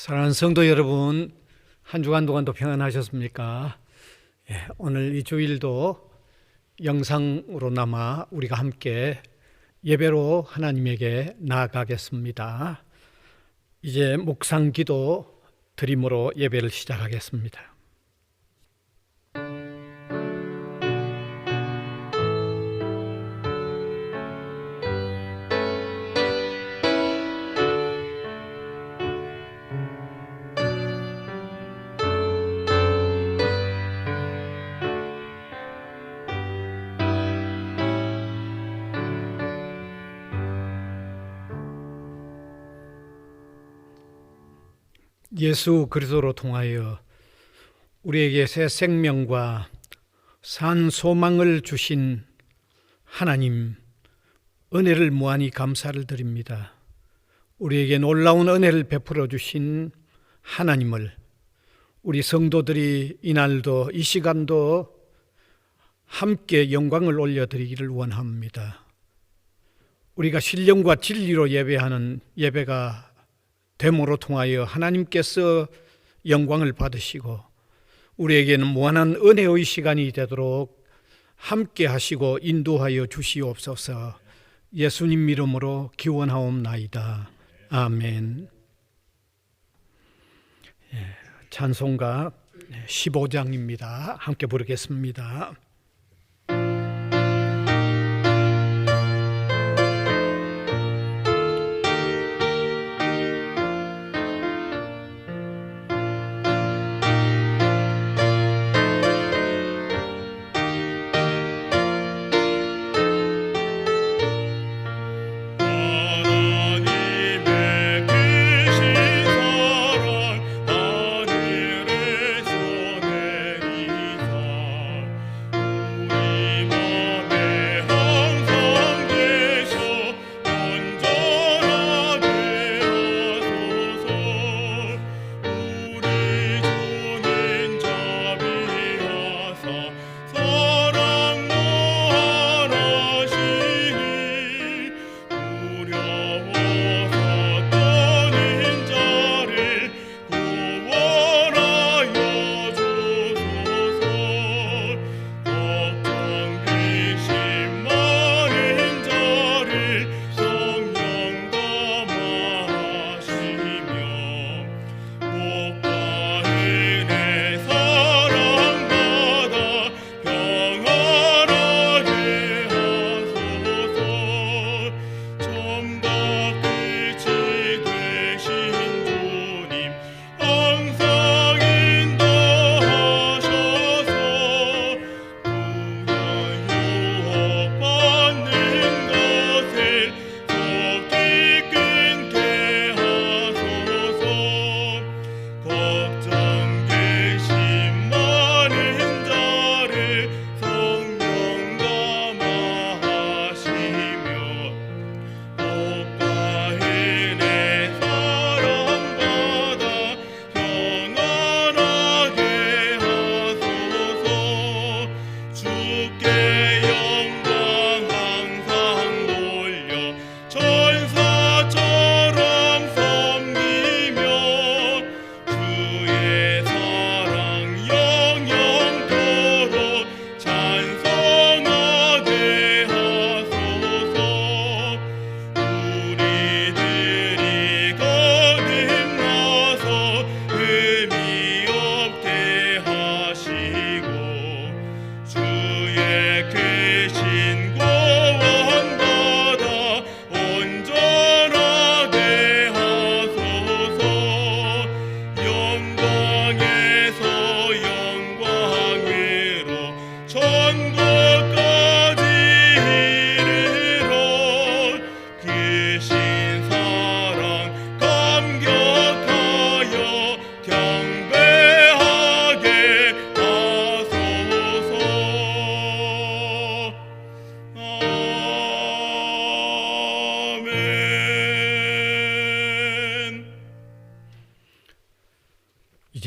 사랑하는 성도 여러분, 한 주간 동안도 평안하셨습니까? 오늘 이 주일도 영상으로나마 우리가 함께 예배로 하나님에게 나아가겠습니다. 이제 묵상 기도 드림으로 예배를 시작하겠습니다. 예수 그리스도로 통하여 우리에게 새 생명과 산 소망을 주신 하나님, 은혜를 무한히 감사를 드립니다. 우리에게 놀라운 은혜를 베풀어 주신 하나님을 우리 성도들이 이날도 이 시간도 함께 영광을 올려드리기를 원합니다. 우리가 신령과 진리로 예배하는 예배가 됨으로 통하여 하나님께서 영광을 받으시고 우리에게는 무한한 은혜의 시간이 되도록 함께 하시고 인도하여 주시옵소서. 예수님 이름으로 기원하옵나이다. 아멘. 찬송가 15장입니다. 함께 부르겠습니다.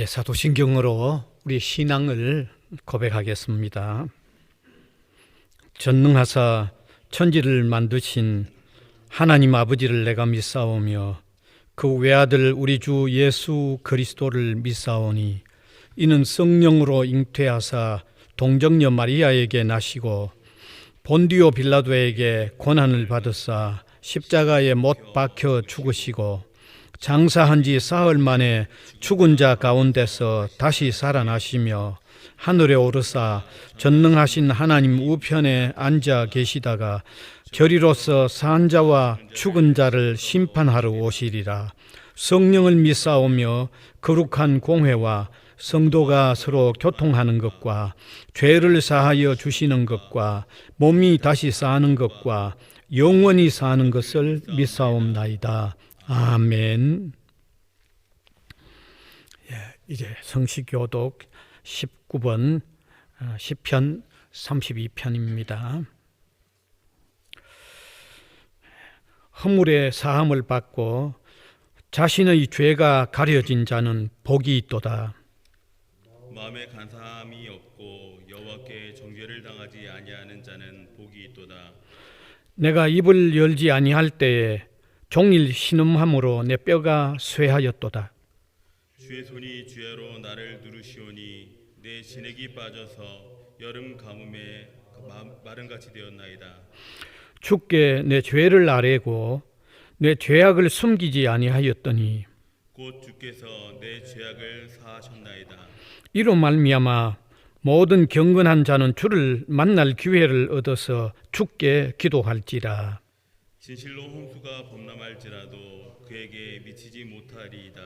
이제 사도신경으로 우리 신앙을 고백하겠습니다. 전능하사 천지를 만드신 하나님 아버지를 내가 믿사오며 그 외아들 우리 주 예수 그리스도를 믿사오니 이는 성령으로 잉태하사 동정녀 마리아에게 나시고 본디오 빌라도에게 고난을 받으사 십자가에 못 박혀 죽으시고 장사한 지 사흘 만에 죽은 자 가운데서 다시 살아나시며 하늘에 오르사 전능하신 하나님 우편에 앉아 계시다가 저리로서 산 자와 죽은 자를 심판하러 오시리라. 성령을 믿사오며 거룩한 공회와 성도가 서로 교통하는 것과 죄를 사하여 주시는 것과 몸이 다시 사는 것과 영원히 사는 것을 믿사옵나이다. 아멘. 이제 성시교독 19번 시편 32편입니다. 허물의 사함을 받고 자신의 죄가 가려진 자는 복이 있도다. 마음에 간사함이 없고 여호와께 정죄를 당하지 아니하는 자는 복이 있도다. 내가 입을 열지 아니할 때에 종일 신음함으로 내 뼈가 쇠하였도다. 주의 손이 주야로 나를 누르시오니 내 진액이 빠져서 여름 가뭄에 마른같이 되었나이다. 주께 내 죄를 아뢰고 내 죄악을 숨기지 아니하였더니 곧 주께서 내 죄악을 사하셨나이다. 이로 말미암아 모든 경건한 자는 주를 만날 기회를 얻어서 주께 기도할지라. 진실로 홍수가 범람할지라도 그에게 미치지 못하리이다.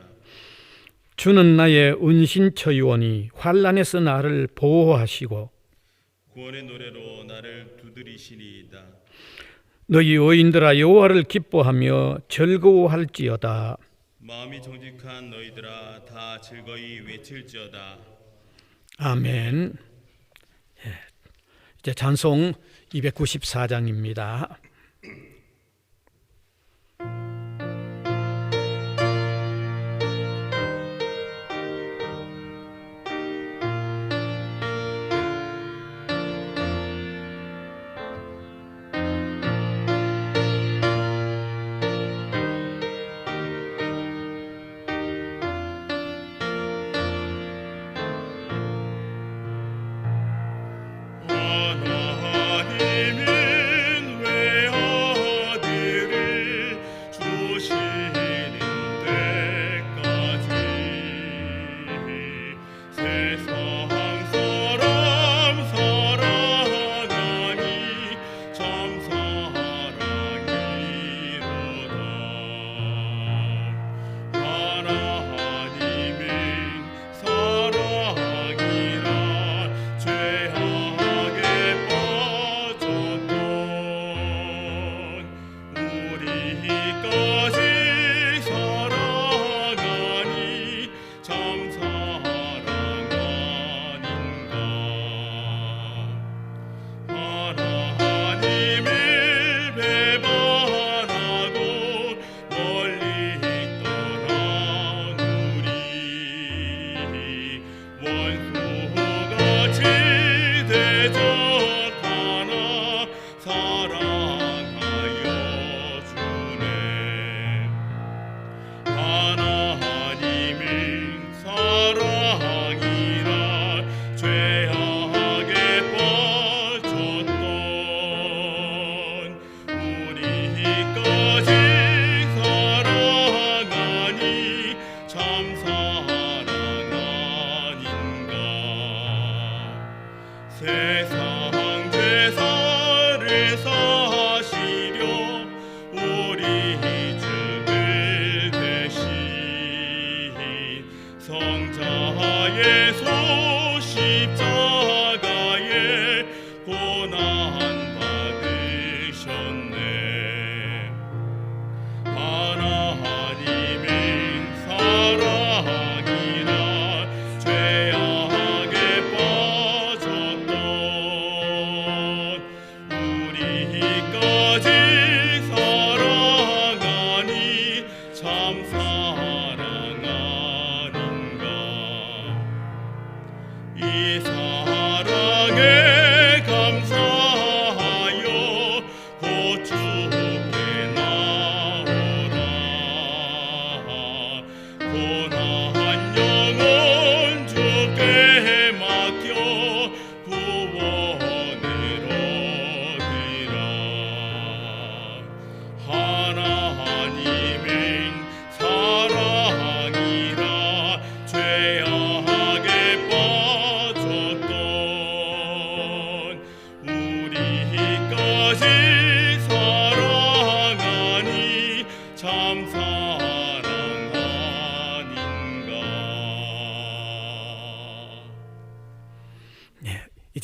주는 나의 은신처이오니 환난에서 나를 보호하시고 구원의 노래로 나를 두드리시리이다. 너희 의인들아 여호와를 기뻐하며 즐거워할지어다. 마음이 정직한 너희들아 다 즐거이 외칠지어다. 아멘. 이제 찬송 294장입니다.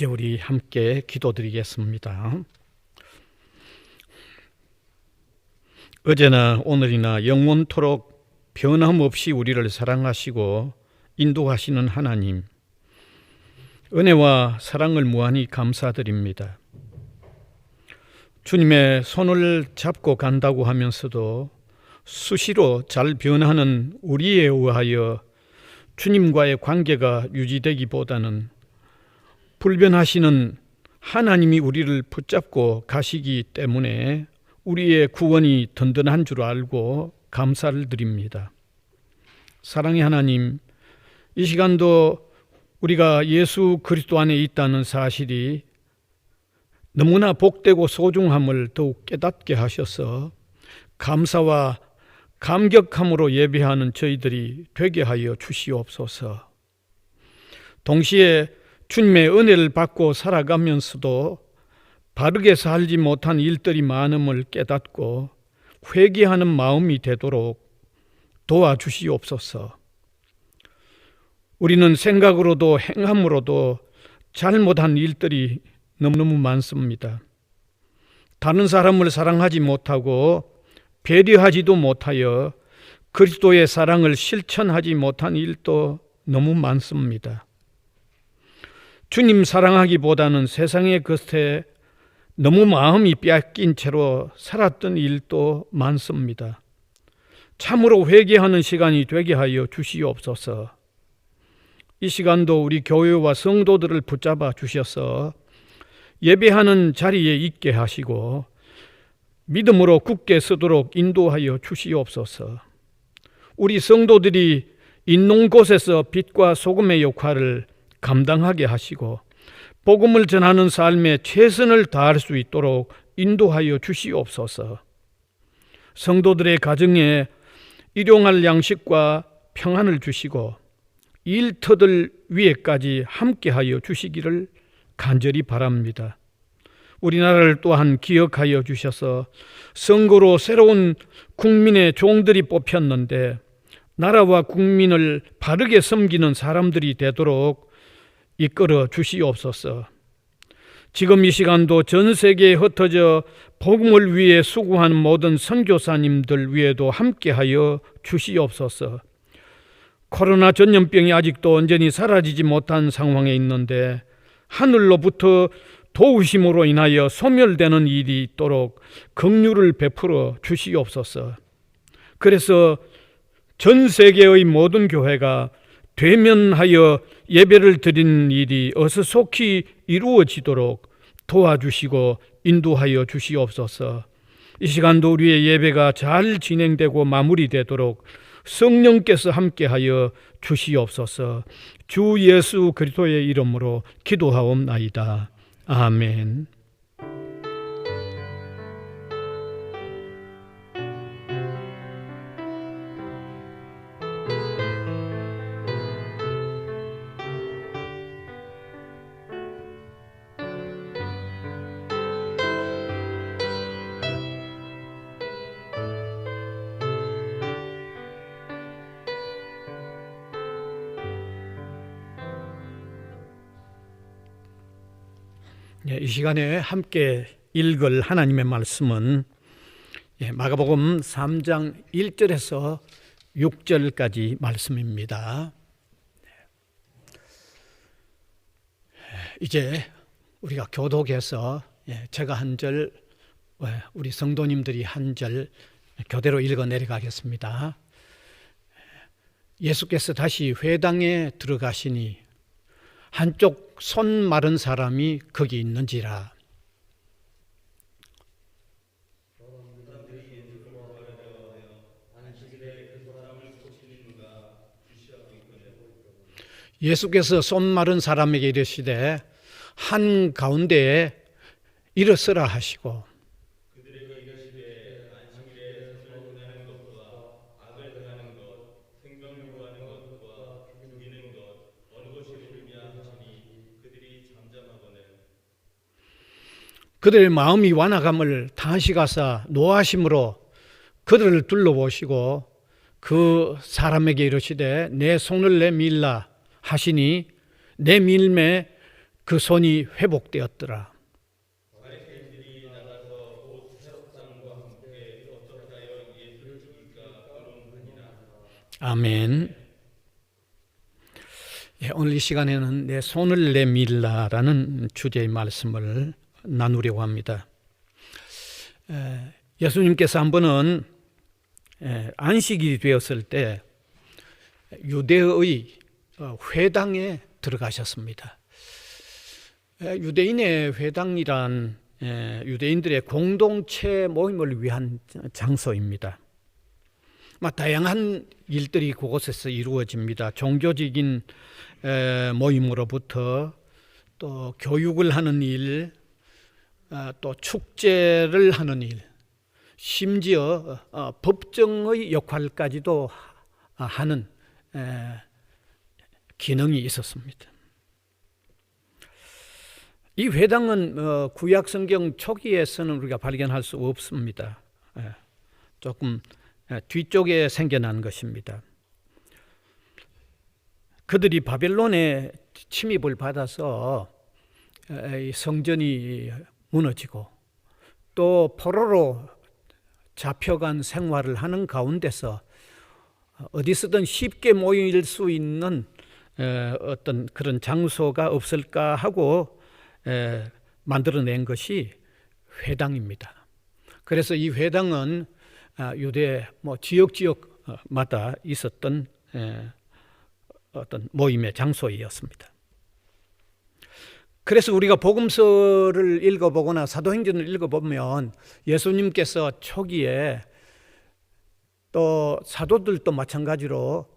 이제 우리 함께 기도드리겠습니다. 어제나 오늘이나 영원토록 변함없이 우리를 사랑하시고 인도하시는 하나님, 은혜와 사랑을 무한히 감사드립니다. 주님의 손을 잡고 간다고 하면서도 수시로 잘 변하는 우리에 의하여 주님과의 관계가 유지되기보다는 불변하시는 하나님이 우리를 붙잡고 가시기 때문에 우리의 구원이 든든한 줄 알고 감사를 드립니다. 사랑의 하나님, 이 시간도 우리가 예수 그리스도 안에 있다는 사실이 너무나 복되고 소중함을 더욱 깨닫게 하셔서 감사와 감격함으로 예배하는 저희들이 되게 하여 주시옵소서. 동시에 주님의 은혜를 받고 살아가면서도 바르게 살지 못한 일들이 많음을 깨닫고 회개하는 마음이 되도록 도와주시옵소서. 우리는 생각으로도 행함으로도 잘못한 일들이 너무너무 많습니다. 다른 사람을 사랑하지 못하고 배려하지도 못하여 그리스도의 사랑을 실천하지 못한 일도 너무 많습니다. 주님 사랑하기보다는 세상의 것에 너무 마음이 빼앗긴 채로 살았던 일도 많습니다. 참으로 회개하는 시간이 되게 하여 주시옵소서. 이 시간도 우리 교회와 성도들을 붙잡아 주셔서 예배하는 자리에 있게 하시고 믿음으로 굳게 서도록 인도하여 주시옵소서. 우리 성도들이 있는 곳에서 빛과 소금의 역할을 감당하게 하시고 복음을 전하는 삶에 최선을 다할 수 있도록 인도하여 주시옵소서. 성도들의 가정에 일용할 양식과 평안을 주시고 일터들 위에까지 함께하여 주시기를 간절히 바랍니다. 우리나라를 또한 기억하여 주셔서 선거로 새로운 국민의 종들이 뽑혔는데 나라와 국민을 바르게 섬기는 사람들이 되도록 이끌어 주시옵소서. 지금 이 시간도 전 세계에 흩어져 복음을 위해 수고하는 모든 선교사님들 위에도 함께하여 주시옵소서. 코로나 전염병이 아직도 온전히 사라지지 못한 상황에 있는데 하늘로부터 도우심으로 인하여 소멸되는 일이 있도록 긍휼을 베풀어 주시옵소서. 그래서 전 세계의 모든 교회가 대면하여 예배를 드리는 일이 어서 속히 이루어지도록 도와주시고 인도하여 주시옵소서. 이 시간도 우리의 예배가 잘 진행되고 마무리되도록 성령께서 함께하여 주시옵소서. 주 예수 그리스도의 이름으로 기도하옵나이다. 아멘. 이 시간에 함께 읽을 하나님의 말씀은 마가복음 3장 1절에서 6절까지 말씀입니다. 이제 우리가 교독해서 제가 한 절, 우리 성도님들이 한 절 교대로 읽어 내려가겠습니다. 예수께서 다시 회당에 들어가시니 한쪽 손 마른 사람이 거기 있는지라. 예수께서 손 마른 사람에게 이르시되 한 가운데에 일어서라 하시고 그들의 마음이 완악함을 당하시가사 노하심으로 그들을 둘러보시고 그 사람에게 이르시되 내 손을 내밀라 하시니 내 밀매 그 손이 회복되었더라. 바리새인들이 나가서 곧 세력장과 함께 어떻게 하여 예수를 죽일까 의논하니라. 아멘. 예, 오늘 이 시간에는 내 손을 내밀라라는 주제의 말씀을 나누려고 합니다. 예수님께서 한 번은 안식일이 되었을 때 유대의 회당에 들어가셨습니다. 유대인의 회당이란 유대인들의 공동체 모임을 위한 장소입니다. 다양한 일들이 그곳에서 이루어집니다. 종교적인 모임으로부터 또 교육을 하는 일, 또 축제를 하는 일, 심지어 법정의 역할까지도 하는 기능이 있었습니다. 이 회당은 구약 성경 초기에서는 우리가 발견할 수 없습니다. 조금 뒤쪽에 생겨난 것입니다. 그들이 바벨론에 침입을 받아서 성전이 무너지고 또 포로로 잡혀간 생활을 하는 가운데서 어디서든 쉽게 모일 수 있는 어떤 그런 장소가 없을까 하고 만들어낸 것이 회당입니다. 그래서 이 회당은 유대 지역마다 있었던 어떤 모임의 장소였습니다. 그래서 우리가 복음서를 읽어보거나 사도행전을 읽어보면 예수님께서 초기에 또 사도들도 마찬가지로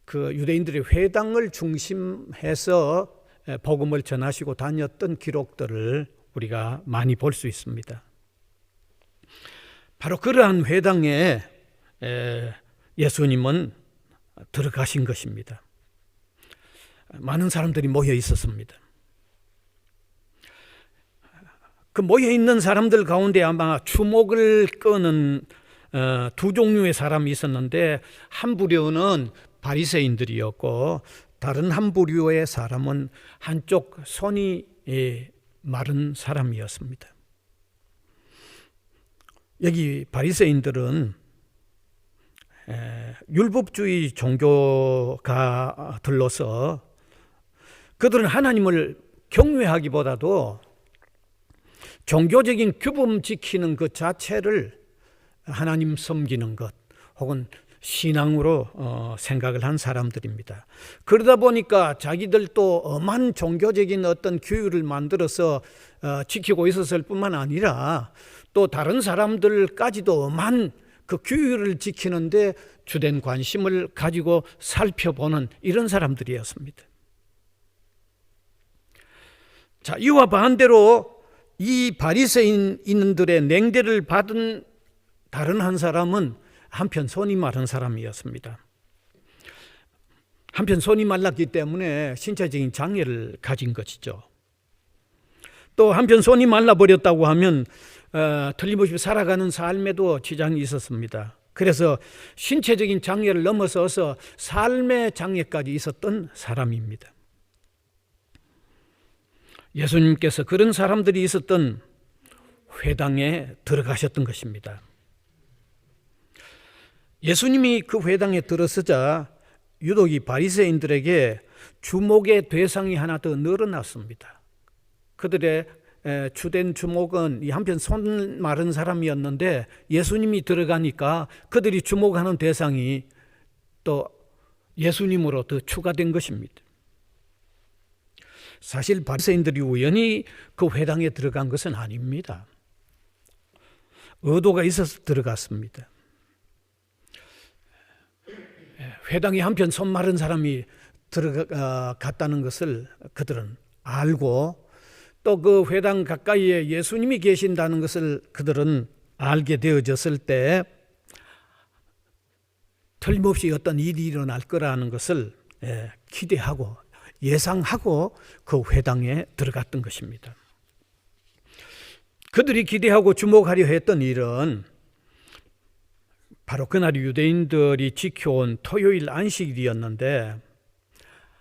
그 유대인들의 회당을 중심해서 복음을 전하시고 다녔던 기록들을 우리가 많이 볼 수 있습니다. 바로 그러한 회당에 예수님은 들어가신 것입니다. 많은 사람들이 모여 있었습니다. 그 모여 있는 사람들 가운데 아마 주목을 끄는 두 종류의 사람이 있었는데, 한 부류는 바리새인들이었고 다른 한 부류의 사람은 한쪽 손이 마른 사람이었습니다. 여기 바리새인들은 율법주의 종교가들로서 그들은 하나님을 경외하기보다도 종교적인 규범 지키는 것 자체를 하나님 섬기는 것 혹은 신앙으로 생각을 한 사람들입니다. 그러다 보니까 자기들도 엄한 종교적인 어떤 규율을 만들어서 지키고 있었을 뿐만 아니라 또 다른 사람들까지도 엄한 그 규율을 지키는데 주된 관심을 가지고 살펴보는 이런 사람들이었습니다. 자, 이와 반대로 이 바리새인들의 냉대를 받은 다른 한 사람은 한편 손이 마른 사람이었습니다. 한편 손이 말랐기 때문에 신체적인 장애를 가진 것이죠. 또 한편 손이 말라버렸다고 하면 틀림없이 살아가는 삶에도 지장이 있었습니다. 그래서 신체적인 장애를 넘어서서 삶의 장애까지 있었던 사람입니다. 예수님께서 그런 사람들이 있었던 회당에 들어가셨던 것입니다. 예수님이 그 회당에 들어서자 유독 이 바리새인들에게 주목의 대상이 하나 더 늘어났습니다. 그들의 주된 주목은 이 한편 손 마른 사람이었는데 예수님이 들어가니까 그들이 주목하는 대상이 또 예수님으로 더 추가된 것입니다. 사실 바리새인들이 우연히 그 회당에 들어간 것은 아닙니다. 의도가 있어서 들어갔습니다. 회당에 한편 손 마른 사람이 들어갔다는 것을 그들은 알고 또 그 회당 가까이에 예수님이 계신다는 것을 그들은 알게 되어졌을 때 틀림없이 어떤 일이 일어날 거라는 것을 기대하고 예상하고 그 회당에 들어갔던 것입니다. 그들이 기대하고 주목하려 했던 일은 바로 그날 유대인들이 지켜온 토요일 안식일이었는데,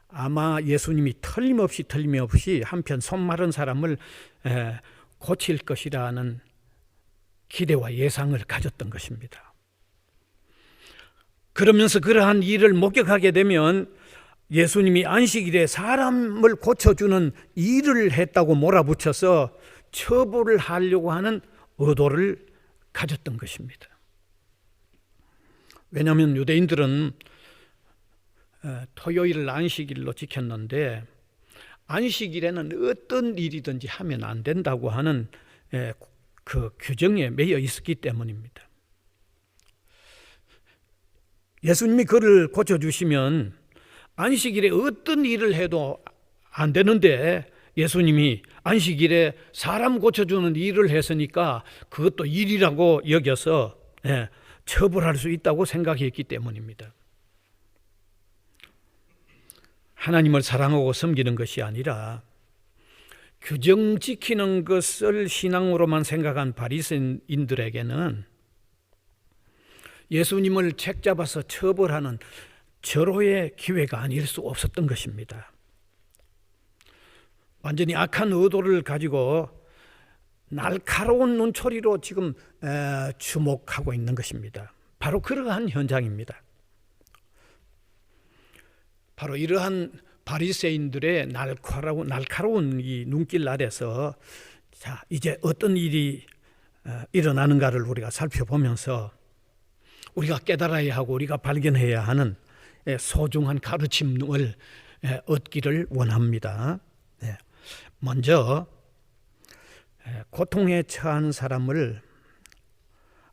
아마 예수님이 틀림없이 한편 손 마른 사람을 고칠 것이라는 기대와 예상을 가졌던 것입니다. 그러면서 그러한 일을 목격하게 되면 예수님이 안식일에 사람을 고쳐주는 일을 했다고 몰아붙여서 처벌을 하려고 하는 의도를 가졌던 것입니다. 왜냐하면 유대인들은 토요일을 안식일로 지켰는데 안식일에는 어떤 일이든지 하면 안 된다고 하는 그 규정에 매여 있었기 때문입니다. 예수님이 그를 고쳐주시면 안식일에 어떤 일을 해도 안 되는데 예수님이 안식일에 사람 고쳐주는 일을 했으니까 그것도 일이라고 여겨서 처벌할 수 있다고 생각했기 때문입니다. 하나님을 사랑하고 섬기는 것이 아니라 규정 지키는 것을 신앙으로만 생각한 바리새인들에게는 예수님을 책잡아서 처벌하는 절호의 기회가 아닐 수 없었던 것입니다. 완전히 악한 의도를 가지고 날카로운 눈초리로 지금 주목하고 있는 것입니다. 바로 그러한 현장입니다. 바로 이러한 바리새인들의 날카로운 이 눈길 아래서 자, 이제 어떤 일이 일어나는가를 우리가 살펴보면서 우리가 깨달아야 하고 우리가 발견해야 하는 소중한 가르침을 얻기를 원합니다. 먼저 고통에 처한 사람을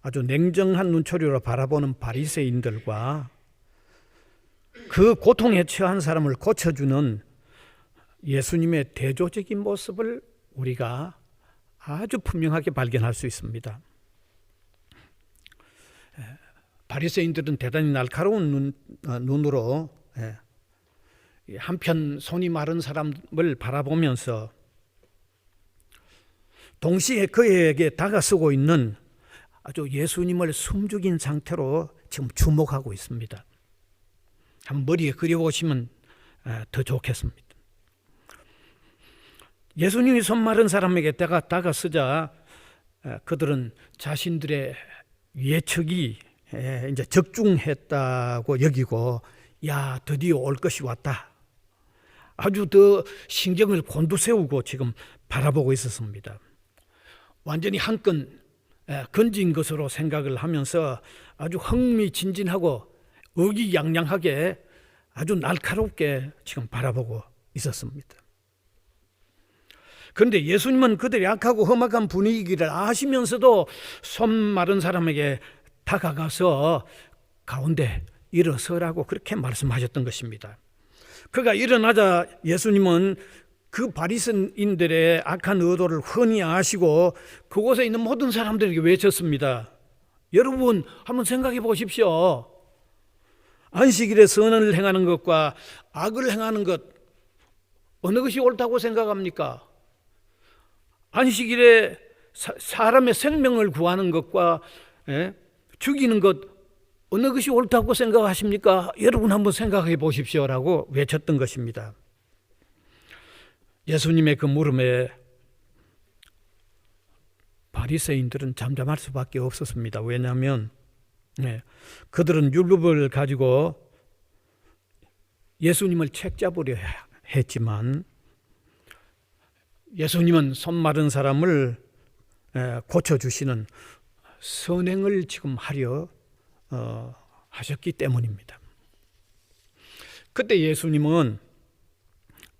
아주 냉정한 눈초리로 바라보는 바리새인들과 그 고통에 처한 사람을 고쳐주는 예수님의 대조적인 모습을 우리가 아주 분명하게 발견할 수 있습니다. 바리새인들은 대단히 날카로운 눈으로 한편 손이 마른 사람을 바라보면서 동시에 그에게 다가서고 있는 아주 예수님을 숨죽인 상태로 지금 주목하고 있습니다. 한번 머리에 그려보시면 더 좋겠습니다. 예수님이 손 마른 사람에게 다가서자 그들은 자신들의 예측이 이제 적중했다고 여기고 야 드디어 올 것이 왔다. 아주 더 신경을 곤두세우고 지금 바라보고 있었습니다. 완전히 한 건 건진 것으로 생각을 하면서 아주 흥미진진하고 의기양양하게 아주 날카롭게 지금 바라보고 있었습니다. 그런데 예수님은 그들의 악하고 험악한 분위기를 아시면서도 손 마른 사람에게 다가가서 가운데 일어서라고 그렇게 말씀하셨던 것입니다. 그가 일어나자 예수님은 그 바리새인들의 악한 의도를 훤히 아시고 그곳에 있는 모든 사람들에게 외쳤습니다. 여러분 한번 생각해 보십시오. 안식일에 선을 행하는 것과 악을 행하는 것 어느 것이 옳다고 생각합니까? 안식일에 사람의 생명을 구하는 것과 죽이는 것 어느 것이 옳다고 생각하십니까? 여러분 한번 생각해 보십시오라고 외쳤던 것입니다. 예수님의 그 물음에 바리새인들은 잠잠할 수밖에 없었습니다. 왜냐하면 그들은 율법을 가지고 예수님을 책잡으려 했지만 예수님은 손 마른 사람을 고쳐주시는 선행을 지금 하려 하셨기 때문입니다. 그때 예수님은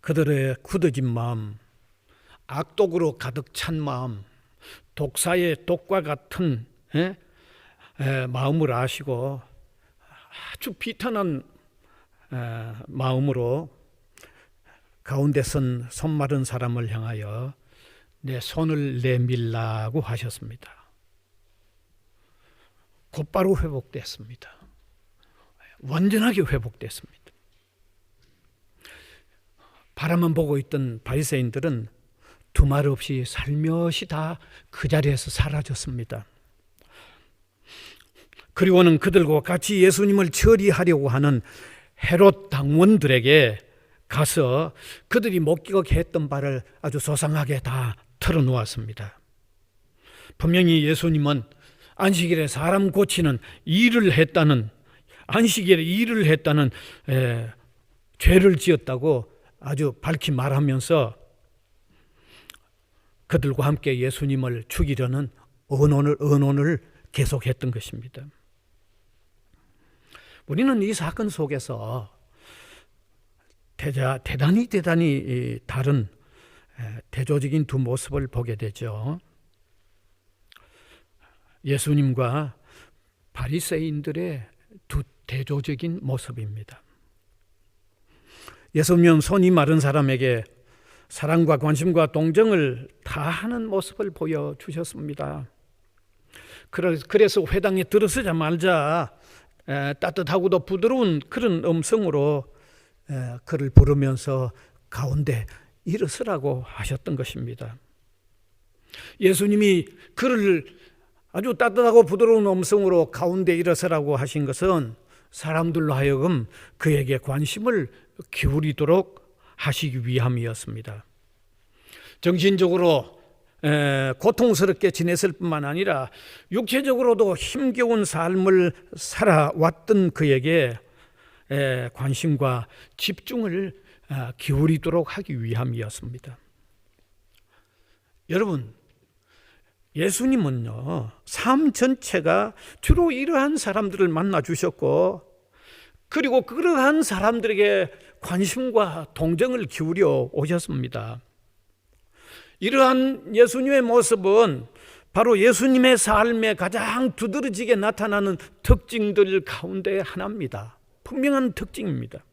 그들의 굳어진 마음, 악독으로 가득 찬 마음, 독사의 독과 같은 마음을 아시고 아주 비탄한 마음으로 가운데 선 손 마른 사람을 향하여 내 손을 내밀라고 하셨습니다. 곧바로 회복됐습니다. 완전하게 회복됐습니다. 바라만 보고 있던 바리새인들은 두말 없이 살며시 다 그 자리에서 사라졌습니다. 그리고는 그들과 같이 예수님을 처리하려고 하는 헤롯 당원들에게 가서 그들이 목격했던 바를 아주 소상하게 다 털어놓았습니다. 분명히 예수님은 안식일에 사람 고치는 일을 했다는, 안식일에 일을 했다는 죄를 지었다고 아주 밝히 말하면서 그들과 함께 예수님을 죽이려는 언혼을 계속했던 것입니다. 우리는 이 사건 속에서 대단히 다른 대조적인 두 모습을 보게 되죠. 예수님과 바리새인들의 두 대조적인 모습입니다. 예수님은 손이 마른 사람에게 사랑과 관심과 동정을 다하는 모습을 보여주셨습니다. 그래서 회당에 들어서자마자 따뜻하고도 부드러운 그런 음성으로 그를 부르면서 가운데 일어서라고 하셨던 것입니다. 예수님이 그를 아주 따뜻하고 부드러운 음성으로 가운데 일어서라고 하신 것은 사람들로 하여금 그에게 관심을 기울이도록 하시기 위함이었습니다. 정신적으로 고통스럽게 지냈을 뿐만 아니라 육체적으로도 힘겨운 삶을 살아왔던 그에게 관심과 집중을 기울이도록 하기 위함이었습니다. 여러분, 예수님은요, 삶 전체가 주로 이러한 사람들을 만나 주셨고, 그리고 그러한 사람들에게 관심과 동정을 기울여 오셨습니다. 이러한 예수님의 모습은 바로 예수님의 삶에 가장 두드러지게 나타나는 특징들 가운데 하나입니다. 분명한 특징입니다.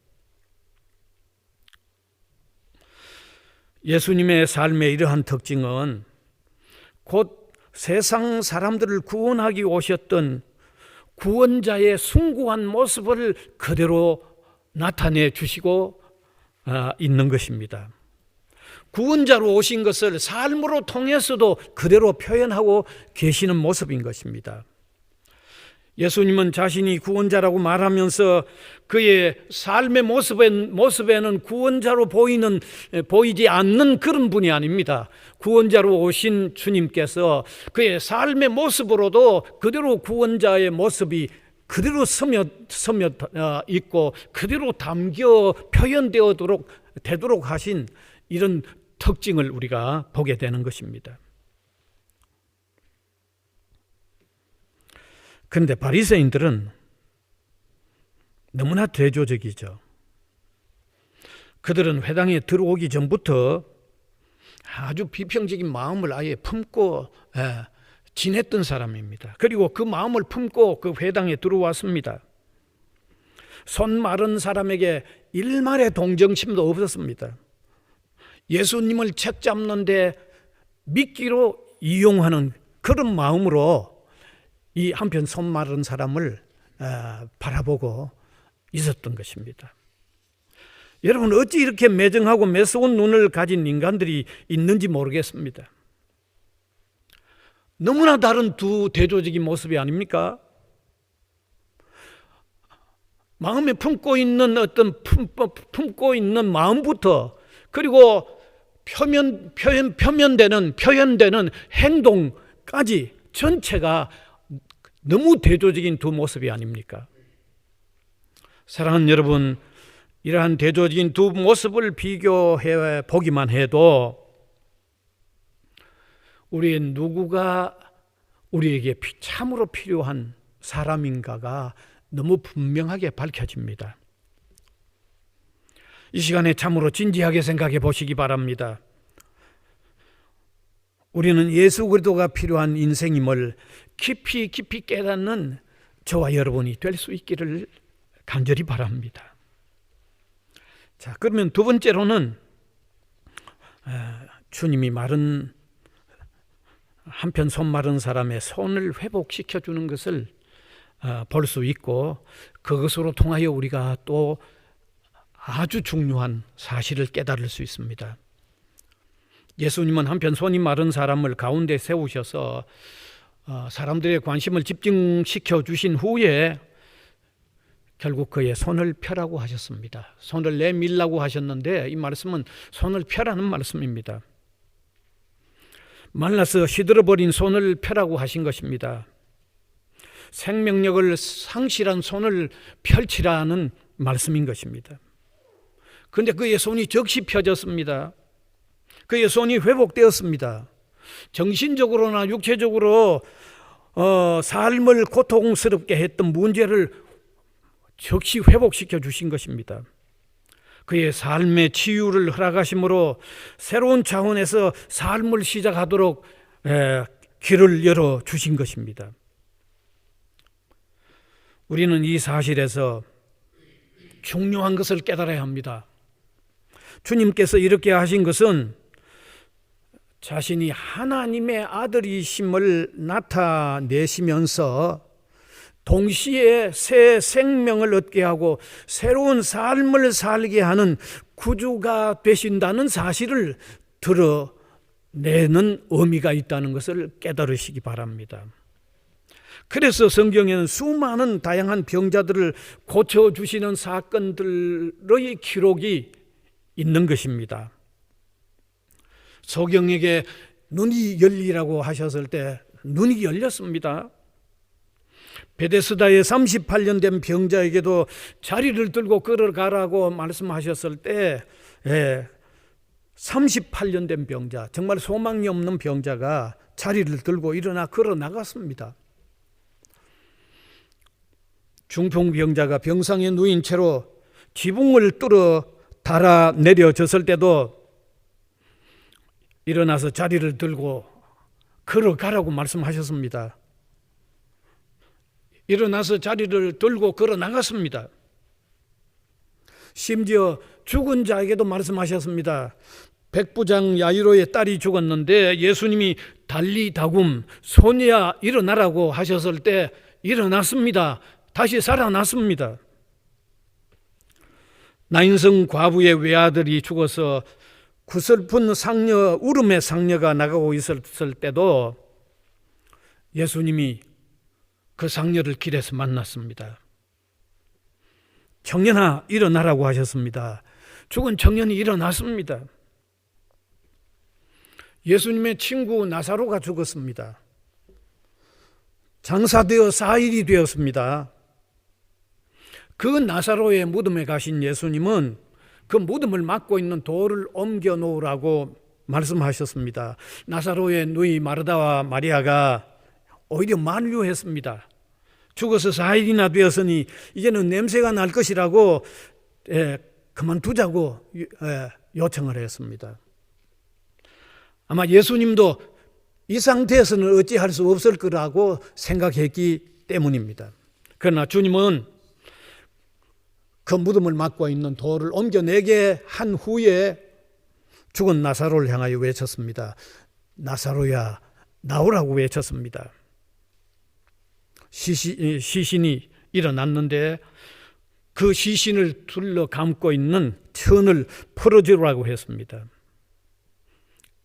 예수님의 삶의 이러한 특징은 곧 세상 사람들을 구원하기 오셨던 구원자의 숭고한 모습을 그대로 나타내 주시고 있는 것입니다. 구원자로 오신 것을 삶으로 통해서도 그대로 표현하고 계시는 모습인 것입니다. 예수님은 자신이 구원자라고 말하면서 그의 삶의 모습에는 구원자로 보이지 않는 그런 분이 아닙니다. 구원자로 오신 주님께서 그의 삶의 모습으로도 그대로 구원자의 모습이 그대로 스며 있고 그대로 담겨 표현되도록 하신 이런 특징을 우리가 보게 되는 것입니다. 그런데 바리새인들은 너무나 대조적이죠. 그들은 회당에 들어오기 전부터 아주 비평적인 마음을 아예 품고 지냈던 사람입니다. 그리고 그 마음을 품고 그 회당에 들어왔습니다. 손 마른 사람에게 일말의 동정심도 없었습니다. 예수님을 책잡는데 미끼로 이용하는 그런 마음으로 이 한편 손 마른 사람을 바라보고 있었던 것입니다. 여러분, 어찌 이렇게 매정하고 매서운 눈을 가진 인간들이 있는지 모르겠습니다. 너무나 다른 두 대조적인 모습이 아닙니까? 마음에 품고 있는 마음부터, 그리고 표현되는 행동까지 전체가 너무 대조적인 두 모습이 아닙니까? 사랑하는 여러분, 이러한 대조적인 두 모습을 비교해 보기만 해도 우리 누구가 우리에게 참으로 필요한 사람인가가 너무 분명하게 밝혀집니다. 이 시간에 참으로 진지하게 생각해 보시기 바랍니다. 우리는 예수 그리스도가 필요한 인생임을 깊이 깨닫는 저와 여러분이 될 수 있기를 간절히 바랍니다. 자, 그러면 두 번째로는 주님이 한편 손 마른 사람의 손을 회복시켜 주는 것을 볼 수 있고, 그것으로 통하여 우리가 또 아주 중요한 사실을 깨달을 수 있습니다. 예수님은 한편 손이 마른 사람을 가운데 세우셔서 사람들의 관심을 집중시켜 주신 후에 결국 그의 손을 펴라고 하셨습니다. 손을 내밀라고 하셨는데 이 말씀은 손을 펴라는 말씀입니다. 말라서 시들어버린 손을 펴라고 하신 것입니다. 생명력을 상실한 손을 펼치라는 말씀인 것입니다. 그런데 그의 손이 즉시 펴졌습니다. 그의 손이 회복되었습니다. 정신적으로나 육체적으로 삶을 고통스럽게 했던 문제를 즉시 회복시켜 주신 것입니다. 그의 삶의 치유를 허락하심으로 새로운 차원에서 삶을 시작하도록 길을 열어 주신 것입니다. 우리는 이 사실에서 중요한 것을 깨달아야 합니다. 주님께서 이렇게 하신 것은 자신이 하나님의 아들이심을 나타내시면서 동시에 새 생명을 얻게 하고 새로운 삶을 살게 하는 구주가 되신다는 사실을 드러내는 의미가 있다는 것을 깨달으시기 바랍니다. 그래서 성경에는 수많은 다양한 병자들을 고쳐주시는 사건들의 기록이 있는 것입니다. 소경에게 눈이 열리라고 하셨을 때 눈이 열렸습니다. 베데스다에 38년 된 병자에게도 자리를 들고 걸어가라고 말씀하셨을 때 38년 된 병자, 정말 소망이 없는 병자가 자리를 들고 일어나 걸어 나갔습니다. 중풍병자가 병상에 누인 채로 지붕을 뚫어 달아 내려졌을 때도 일어나서 자리를 들고 걸어가라고 말씀하셨습니다. 일어나서 자리를 들고 걸어 나갔습니다. 심지어 죽은 자에게도 말씀하셨습니다. 백부장 야이로의 딸이 죽었는데 예수님이 달리다굼 소녀야 일어나라고 하셨을 때 일어났습니다. 다시 살아났습니다. 나인성 과부의 외아들이 죽어서 구슬픈 상녀, 울음의 상녀가 나가고 있었을 때도 예수님이 그 상녀를 길에서 만났습니다. 청년아 일어나라고 하셨습니다. 죽은 청년이 일어났습니다. 예수님의 친구 나사로가 죽었습니다. 장사되어 4일이 되었습니다. 그 나사로의 무덤에 가신 예수님은 그 무덤을 막고 있는 돌을 옮겨 놓으라고 말씀하셨습니다. 나사로의 누이 마르다와 마리아가 오히려 만류했습니다. 죽어서 4일이나 되었으니 이제는 냄새가 날 것이라고 그만두자고 요청을 했습니다. 아마 예수님도 이 상태에서는 어찌할 수 없을 거라고 생각했기 때문입니다. 그러나 주님은 그 무덤을 막고 있는 돌을 옮겨내게 한 후에 죽은 나사로를 향하여 외쳤습니다. 나사로야 나오라고 외쳤습니다. 시신이 일어났는데 그 시신을 둘러 감고 있는 천을 풀어주라고 했습니다.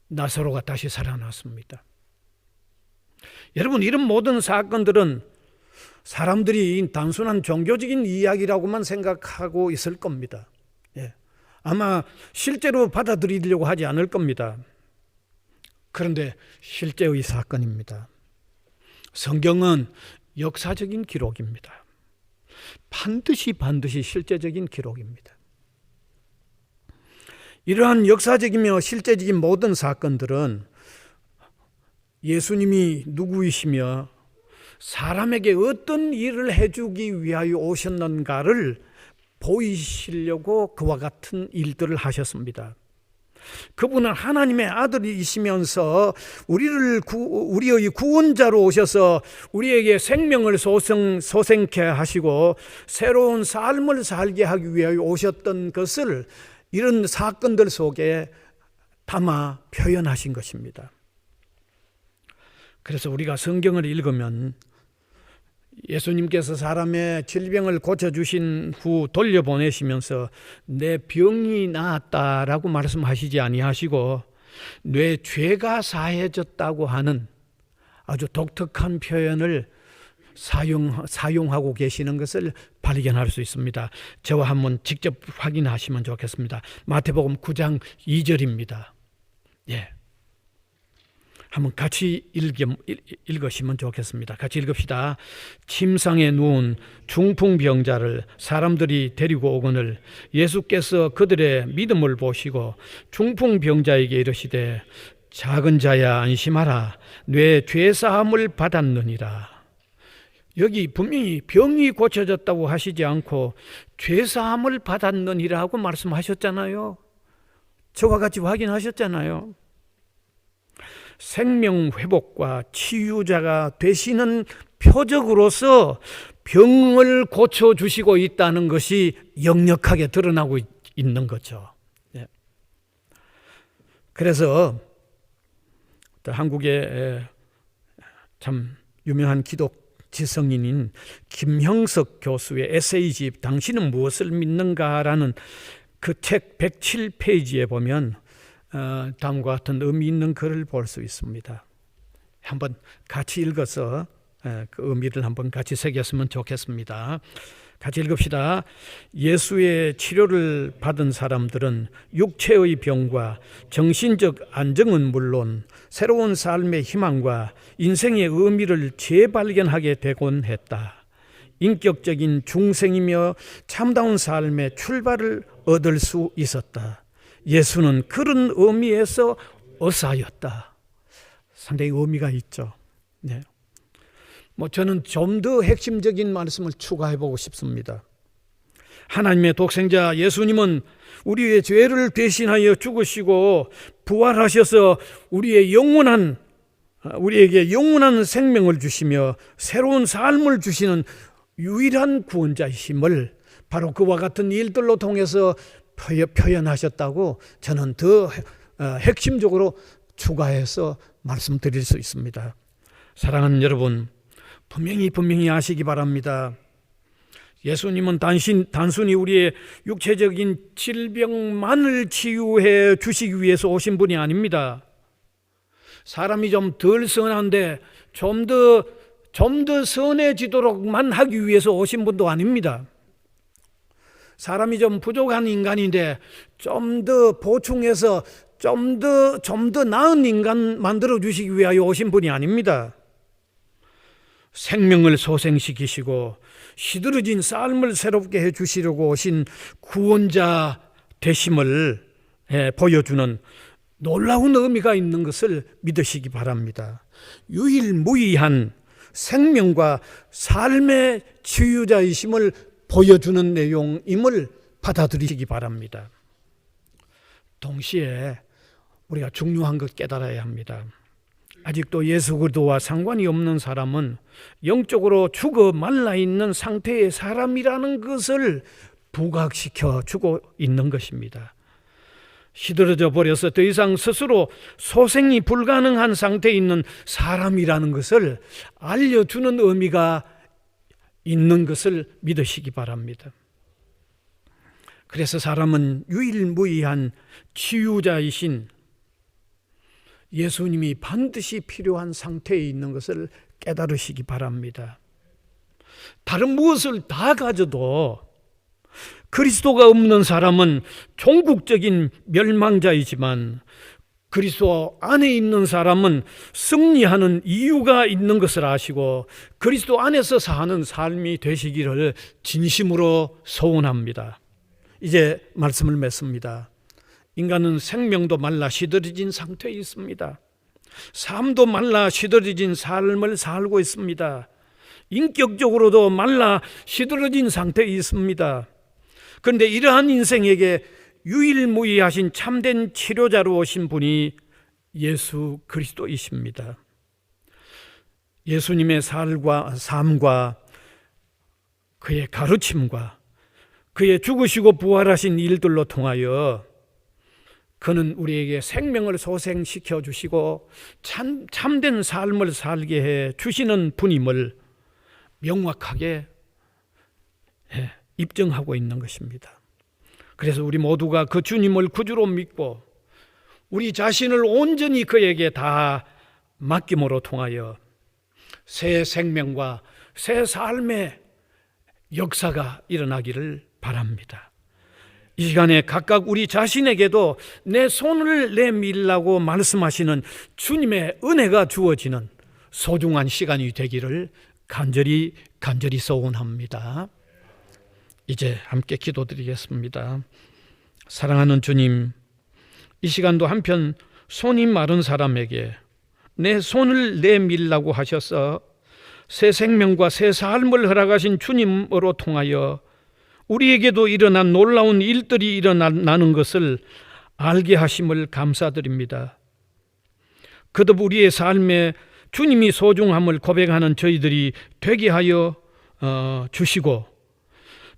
나사로가 다시 살아났습니다. 여러분, 이런 모든 사건들은 사람들이 단순한 종교적인 이야기라고만 생각하고 있을 겁니다. 아마 실제로 받아들이려고 하지 않을 겁니다. 그런데 실제의 사건입니다. 성경은 역사적인 기록입니다. 반드시 실제적인 기록입니다. 이러한 역사적이며 실제적인 모든 사건들은 예수님이 누구이시며 사람에게 어떤 일을 해주기 위하여 오셨는가를 보이시려고 그와 같은 일들을 하셨습니다. 그분은 하나님의 아들이시면서 우리의 구원자로 오셔서 우리에게 생명을 소생케 하시고 새로운 삶을 살게 하기 위하여 오셨던 것을 이런 사건들 속에 담아 표현하신 것입니다. 그래서 우리가 성경을 읽으면 예수님께서 사람의 질병을 고쳐주신 후 돌려보내시면서 내 병이 나았다라고 말씀하시지 아니하시고 내 죄가 사해졌다고 하는 아주 독특한 표현을 사용하고 계시는 것을 발견할 수 있습니다. 저와 한번 직접 확인하시면 좋겠습니다. 마태복음 9장 2절입니다. 예. 한번 같이 읽으시면 좋겠습니다. 같이 읽읍시다. 침상에 누운 중풍병자를 사람들이 데리고 오거늘 예수께서 그들의 믿음을 보시고 중풍병자에게 이르시되 작은 자야 안심하라 내 죄사함을 받았느니라. 여기 분명히 병이 고쳐졌다고 하시지 않고 죄사함을 받았느니라고 말씀하셨잖아요. 저와 같이 확인하셨잖아요. 생명회복과 치유자가 되시는 표적으로서 병을 고쳐주시고 있다는 것이 역력하게 드러나고 있는 거죠. 그래서 한국의 참 유명한 기독 지성인인 김형석 교수의 에세이집 당신은 무엇을 믿는가라는 그 책 107페이지에 보면 다음과 같은 의미 있는 글을 볼 수 있습니다. 한번 같이 읽어서 그 의미를 한번 같이 새겼으면 좋겠습니다. 같이 읽읍시다. 예수의 치료를 받은 사람들은 육체의 병과 정신적 안정은 물론 새로운 삶의 희망과 인생의 의미를 재발견하게 되곤 했다. 인격적인 중생이며 참다운 삶의 출발을 얻을 수 있었다. 예수는 그런 의미에서 의사였다. 상당히 의미가 있죠. 네. 저는 좀 더 핵심적인 말씀을 추가해보고 싶습니다. 하나님의 독생자 예수님은 우리의 죄를 대신하여 죽으시고 부활하셔서 우리에게 영원한 생명을 주시며 새로운 삶을 주시는 유일한 구원자이심을 바로 그와 같은 일들로 통해서 표현하셨다고 저는 더 핵심적으로 추가해서 말씀드릴 수 있습니다. 사랑하는 여러분, 분명히 아시기 바랍니다. 예수님은 단순히 우리의 육체적인 질병만을 치유해 주시기 위해서 오신 분이 아닙니다. 사람이 좀 덜 선한데 좀 더 선해지도록만 하기 위해서 오신 분도 아닙니다. 사람이 좀 부족한 인간인데 좀 더 보충해서 좀 더 나은 인간 만들어 주시기 위하여 오신 분이 아닙니다. 생명을 소생시키시고 시들어진 삶을 새롭게 해주시려고 오신 구원자 되심을 보여주는 놀라운 의미가 있는 것을 믿으시기 바랍니다. 유일무이한 생명과 삶의 치유자이심을 보여주는 내용임을 받아들이시기 바랍니다. 동시에 우리가 중요한 것 깨달아야 합니다. 아직도 예수 그리스도와 상관이 없는 사람은 영적으로 죽어 말라 있는 상태의 사람이라는 것을 부각시켜 주고 있는 것입니다. 시들어져 버려서 더 이상 스스로 소생이 불가능한 상태에 있는 사람이라는 것을 알려주는 의미가 있는 것을 믿으시기 바랍니다. 그래서 사람은 유일무이한 치유자이신 예수님이 반드시 필요한 상태에 있는 것을 깨달으시기 바랍니다. 다른 무엇을 다 가져도 그리스도가 없는 사람은 종국적인 멸망자이지만 그리스도 안에 있는 사람은 승리하는 이유가 있는 것을 아시고 그리스도 안에서 사는 삶이 되시기를 진심으로 소원합니다. 이제 말씀을 맺습니다. 인간은 생명도 말라 시들어진 상태에 있습니다. 삶도 말라 시들어진 삶을 살고 있습니다. 인격적으로도 말라 시들어진 상태에 있습니다. 그런데 이러한 인생에게 유일무이하신 참된 치료자로 오신 분이 예수 그리스도이십니다. 예수님의 삶과 그의 가르침과 그의 죽으시고 부활하신 일들로 통하여 그는 우리에게 생명을 소생시켜 주시고 참된 삶을 살게 해 주시는 분임을 명확하게 입증하고 있는 것입니다. 그래서 우리 모두가 그 주님을 구주로 믿고 우리 자신을 온전히 그에게 다 맡김으로 통하여 새 생명과 새 삶의 역사가 일어나기를 바랍니다. 이 시간에 각각 우리 자신에게도 내 손을 내밀라고 말씀하시는 주님의 은혜가 주어지는 소중한 시간이 되기를 간절히 소원합니다. 이제 함께 기도드리겠습니다. 사랑하는 주님, 이 시간도 한편 손이 마른 사람에게 내 손을 내밀라고 하셔서 새 생명과 새 삶을 허락하신 주님으로 통하여 우리에게도 일어난 놀라운 일들이 일어나는 것을 알게 하심을 감사드립니다. 그듭 우리의 삶에 주님이 소중함을 고백하는 저희들이 되게 하여 주시고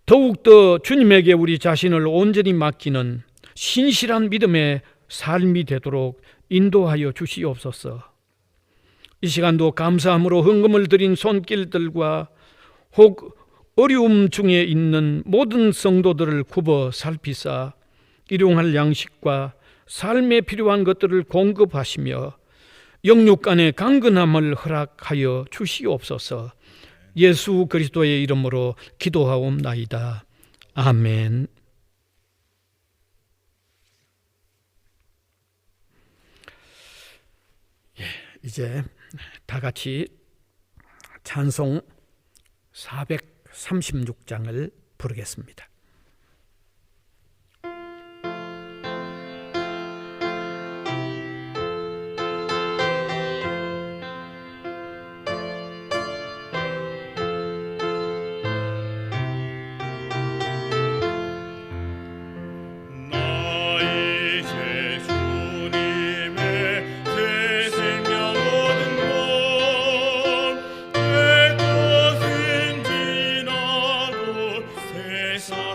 더욱더 주님에게 우리 자신을 온전히 맡기는 신실한 믿음의 삶이 되도록 인도하여 주시옵소서. 이 시간도 감사함으로 헌금을 드린 손길들과 혹 어려움 중에 있는 모든 성도들을 굽어 살피사 일용할 양식과 삶에 필요한 것들을 공급하시며 영육 간의 강건함을 허락하여 주시옵소서. 예수 그리스도의 이름으로 기도하옵나이다. 아멘. 이제 다 같이 찬송 436장을 부르겠습니다. 세상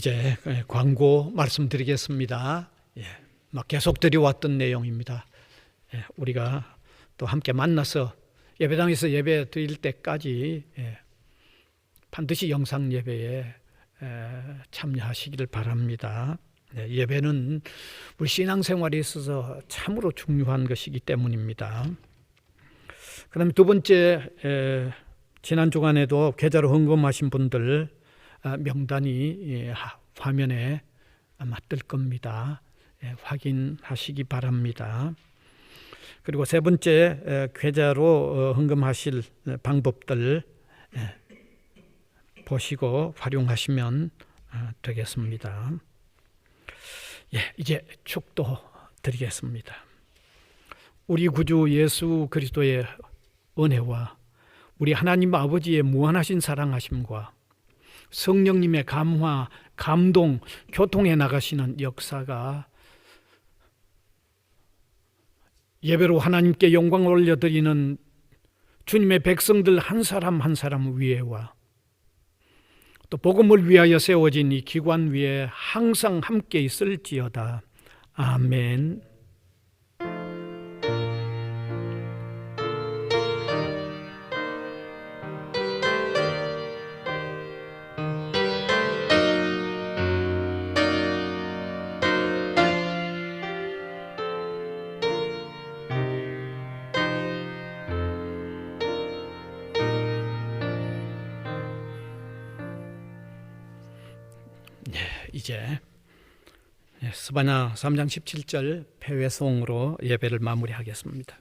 이제 광고 말씀드리겠습니다. 막 계속 드려왔던 내용입니다. 우리가 또 함께 만나서 예배당에서 예배 드릴 때까지 반드시 영상 예배에 참여하시기를 바랍니다. 예배는 우리 신앙생활에 있어서 참으로 중요한 것이기 때문입니다. 그다음에 두 번째, 지난 주간에도 계좌로 헌금하신 분들 명단이 화면에 아마 뜰 겁니다. 확인하시기 바랍니다. 그리고 세 번째, 계좌로 헌금하실 방법들 보시고 활용하시면 되겠습니다. 이제 축도 드리겠습니다. 우리 구주 예수 그리스도의 은혜와 우리 하나님 아버지의 무한하신 사랑하심과 성령님의 감화, 감동, 교통해 나가시는 역사가 예배로 하나님께 영광을 올려드리는 주님의 백성들 한 사람 한 사람 위에와 또 복음을 위하여 세워진 이 기관 위에 항상 함께 있을지어다. 아멘. 이제 스바냐 3장 17절 패회송으로 예배를 마무리하겠습니다.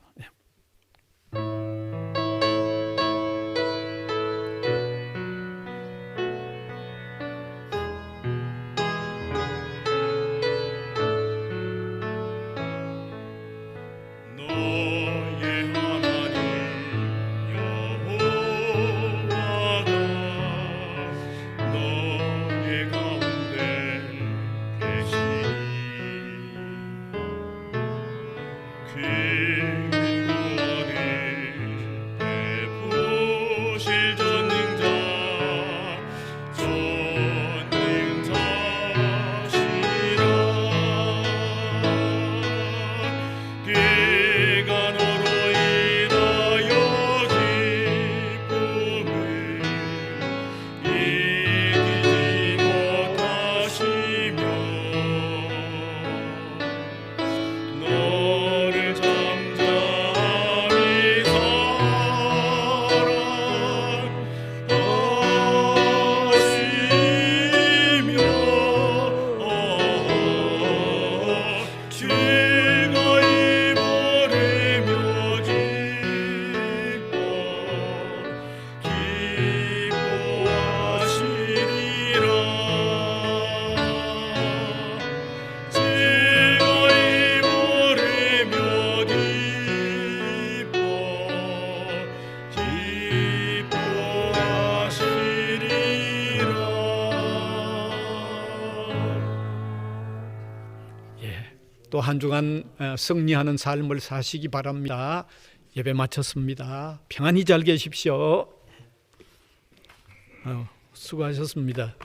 또 한 주간 승리하는 삶을 사시기 바랍니다. 예배 마쳤습니다. 평안히 잘 계십시오. 수고하셨습니다.